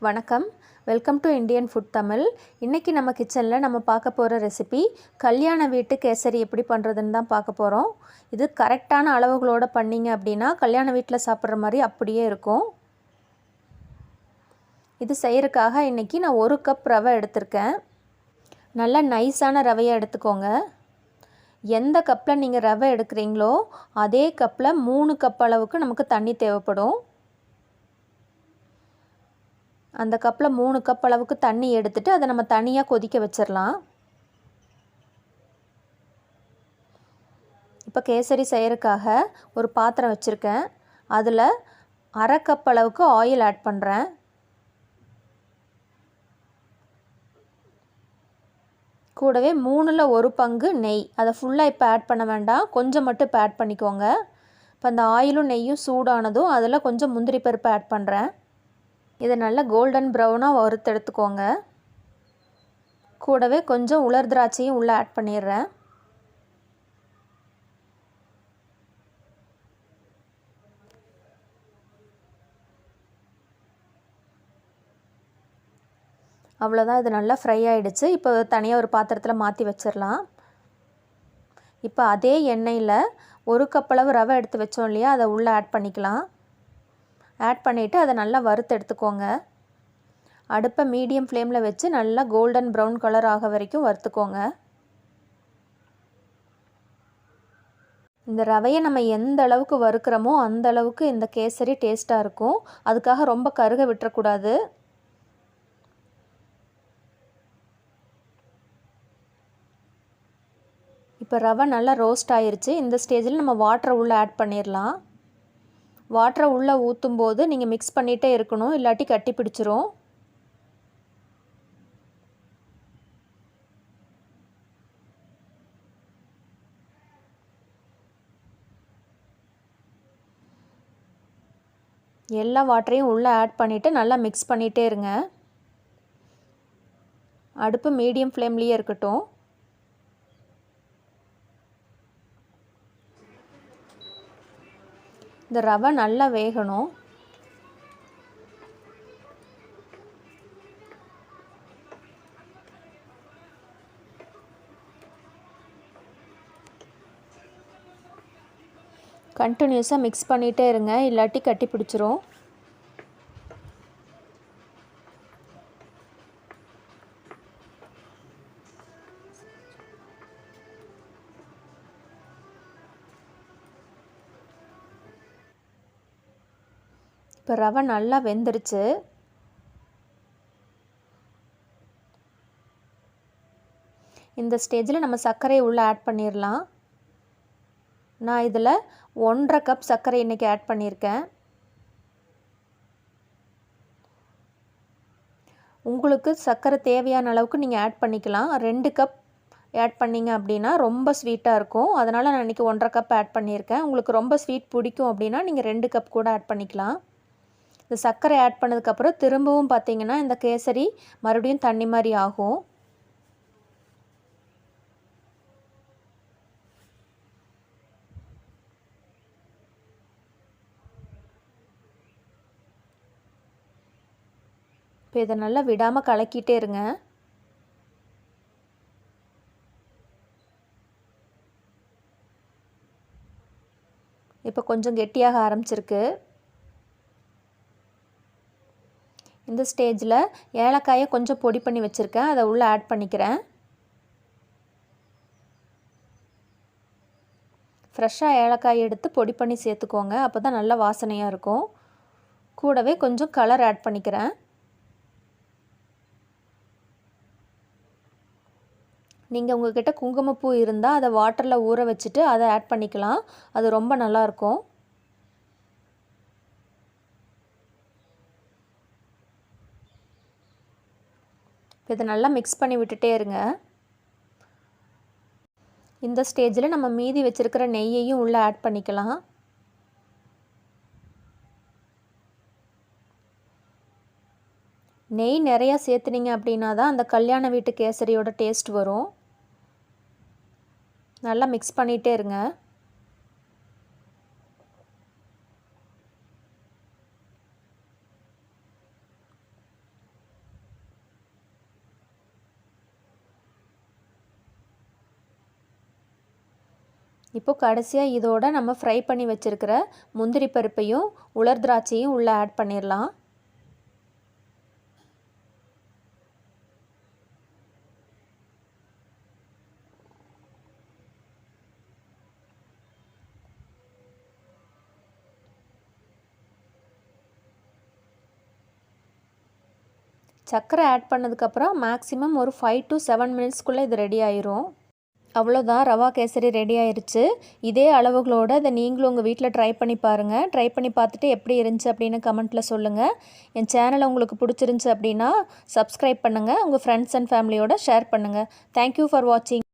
வணக்கம், welcome to Indian food Tamil. இன்றைக்கி நம்ம கிச்சனில் நம்ம பார்க்க போகிற ரெசிபி கல்யாண வீட்டு கேசரி எப்படி பண்ணுறதுன்னு தான் பார்க்க போகிறோம். இது கரெக்டான அளவுகளோடு பண்ணிங்க அப்படின்னா கல்யாண வீட்டில் சாப்பிட்ற மாதிரி அப்படியே இருக்கும். இது செய்கிறதுக்காக இன்றைக்கி நான் 1 கப் ரவை எடுத்திருக்கேன். நல்லா நைஸான ரவையை எடுத்துக்கோங்க. எந்த கப்பில் நீங்கள் ரவை எடுக்கிறீங்களோ அதே கப்பில் 3 கப் அளவுக்கு நமக்கு தண்ணி தேவைப்படும். அந்த கப்பில் 3 கப் அளவுக்கு தண்ணி எடுத்துட்டு அதை நம்ம தனியாக கொதிக்க வச்சிடலாம். இப்போ கேசரி செய்கிறதுக்காக ஒரு பாத்திரம் வச்சுருக்கேன். அதில் 1/2 கப் அளவுக்கு ஆயில் ஆட் பண்ணுறேன். கூடவே 3ல் 1 பங்கு நெய். அதை ஃபுல்லாக இப்போ ஆட் பண்ண வேண்டாம், கொஞ்சம் மட்டும் இப்போ ஆட் பண்ணிக்கோங்க. இப்போ அந்த ஆயிலும் நெய்யும் சூடானதும் அதில் கொஞ்சம் முந்திரி பருப்பு ஆட் பண்ணுறேன். இதை நல்லா கோல்டன் ப்ரௌனாக வறுத்து எடுத்துக்கோங்க. கூடவே கொஞ்சம் உலர் திராட்சையும் உள்ளே ஆட் பண்ணிடுறேன். அவ்வளோதான், இது நல்லா ஃப்ரை ஆகிடுச்சு. இப்போ தனியாக ஒரு பாத்திரத்தில் மாற்றி வச்சிடலாம். இப்போ அதே எண்ணெயில் 1 கப் அளவு ரவை எடுத்து வச்சோம் இல்லையா, அதை உள்ளே ஆட் பண்ணிக்கலாம். ஆட் பண்ணிவிட்டு அதை நல்லா வறுத்து எடுத்துக்கோங்க. அடுப்பை மீடியம் ஃப்ளேமில் வச்சு நல்லா கோல்டன் ப்ரௌன் கலர் ஆக வரைக்கும் வறுத்துக்கோங்க. இந்த ரவையை நம்ம எந்த அளவுக்கு வறுக்கிறோமோ அந்த அளவுக்கு இந்த கேசரி டேஸ்ட்டாக இருக்கும். அதுக்காக ரொம்ப கருக விட்டுறக்கூடாது. இப்போ ரவை நல்லா ரோஸ்ட் ஆயிருச்சு. இந்த ஸ்டேஜில் நம்ம வாட்டரை உள்ளே ஆட் பண்ணிடலாம். வாட்டரை உள்ளே ஊற்றும் போது நீங்கள் மிக்ஸ் பண்ணிகிட்டே இருக்கணும், இல்லாட்டி கட்டி பிடிச்சிரும். எல்லா வாட்டரையும் உள்ளே ஆட் பண்ணிவிட்டு நல்லா மிக்ஸ் பண்ணிகிட்டே இருங்க. அடுப்பு மீடியம் ஃப்ளேம்லேயே இருக்கட்டும். இந்த ரவை நல்லா வேகணும். கண்டினியூஸாக மிக்ஸ் பண்ணிகிட்டே இருங்க, இல்லாட்டி கட்டி பிடிச்சிரும். இப்போ ரவை நல்லா வெந்துருச்சு. இந்த ஸ்டேஜில் நம்ம சர்க்கரையை உள்ளே ஆட் பண்ணிடலாம். நான் இதில் 1/2 கப் சர்க்கரை இன்றைக்கி ஆட் பண்ணியிருக்கேன். உங்களுக்கு சர்க்கரை தேவையான அளவுக்கு நீங்கள் ஆட் பண்ணிக்கலாம். 2 கப் ஆட் பண்ணிங்க அப்படின்னா ரொம்ப ஸ்வீட்டாக இருக்கும். அதனால் நான் இன்றைக்கி 1/2 கப் ஆட் பண்ணியிருக்கேன். உங்களுக்கு ரொம்ப ஸ்வீட் பிடிக்கும் அப்படின்னா நீங்கள் 2 கப் கூட ஆட் பண்ணிக்கலாம். இந்த சர்க்கரை ஆட் பண்ணதுக்கப்புறம் திரும்பவும் பார்த்திங்கன்னா இந்த கேசரி மறுபடியும் தண்ணி மாதிரி ஆகும். இப்போ இதை நல்லா விடாமல் கலக்கிட்டே இருங்க. இப்போ கொஞ்சம் கெட்டியாக ஆரம்பிச்சிருக்கு. இந்த ஸ்டேஜில் ஏலக்காயை கொஞ்சம் பொடி பண்ணி வச்சுருக்கேன், அதை உள்ளே ஆட் பண்ணிக்கிறேன். ஃப்ரெஷ்ஷாக ஏலக்காய் எடுத்து பொடி பண்ணி சேர்த்துக்கோங்க, அப்போ தான் நல்லா வாசனையாக இருக்கும். கூடவே கொஞ்சம் கலர் ஆட் பண்ணிக்கிறேன். நீங்கள் உங்கள்கிட்ட குங்குமப்பூ இருந்தால் அதை வாட்டரில் ஊற வச்சுட்டு அதை ஆட் பண்ணிக்கலாம், அது ரொம்ப நல்லாயிருக்கும். இதை நல்லா மிக்ஸ் பண்ணி விட்டுட்டே இருங்க. இந்த ஸ்டேஜில் நம்ம மீதி வச்சுருக்கிற நெய்யையும் உள்ளே ஆட் பண்ணிக்கலாம். நெய் நிறையா சேர்த்துனீங்க அப்படின்னா தான் அந்த கல்யாண வீட்டு கேசரியோட டேஸ்ட் வரும். நல்லா மிக்ஸ் பண்ணிகிட்டே இருங்க. இப்போ கடைசியாக இதோட நம்ம ஃப்ரை பண்ணி வச்சுருக்கிற முந்திரி பருப்பையும் உலர் திராட்சையும் உள்ளே ஆட் பண்ணிடலாம். சர்க்கரை ஆட் பண்ணதுக்கப்புறம் மேக்ஸிமம் ஒரு 5 to 7 மினிட்ஸ்க்குள்ளே இது ரெடி ஆயிரும். அவ்வளோதான், ரவா கேசரி ரெடி ஆயிருச்சு. இதே அளவுகளோடு அதை நீங்களும் உங்கள் வீட்டில் ட்ரை பண்ணி பாருங்கள். ட்ரை பண்ணி பார்த்துட்டு எப்படி இருந்துச்சு அப்படின்னு கமெண்ட்டில் சொல்லுங்கள். என் சேனலை உங்களுக்கு பிடிச்சிருந்துச்சி அப்படின்னா சப்ஸ்கிரைப் பண்ணுங்கள். உங்கள் ஃப்ரெண்ட்ஸ் அண்ட் ஃபேமிலியோட ஷேர் பண்ணுங்கள். தேங்க்யூ ஃபார் வாட்சிங்.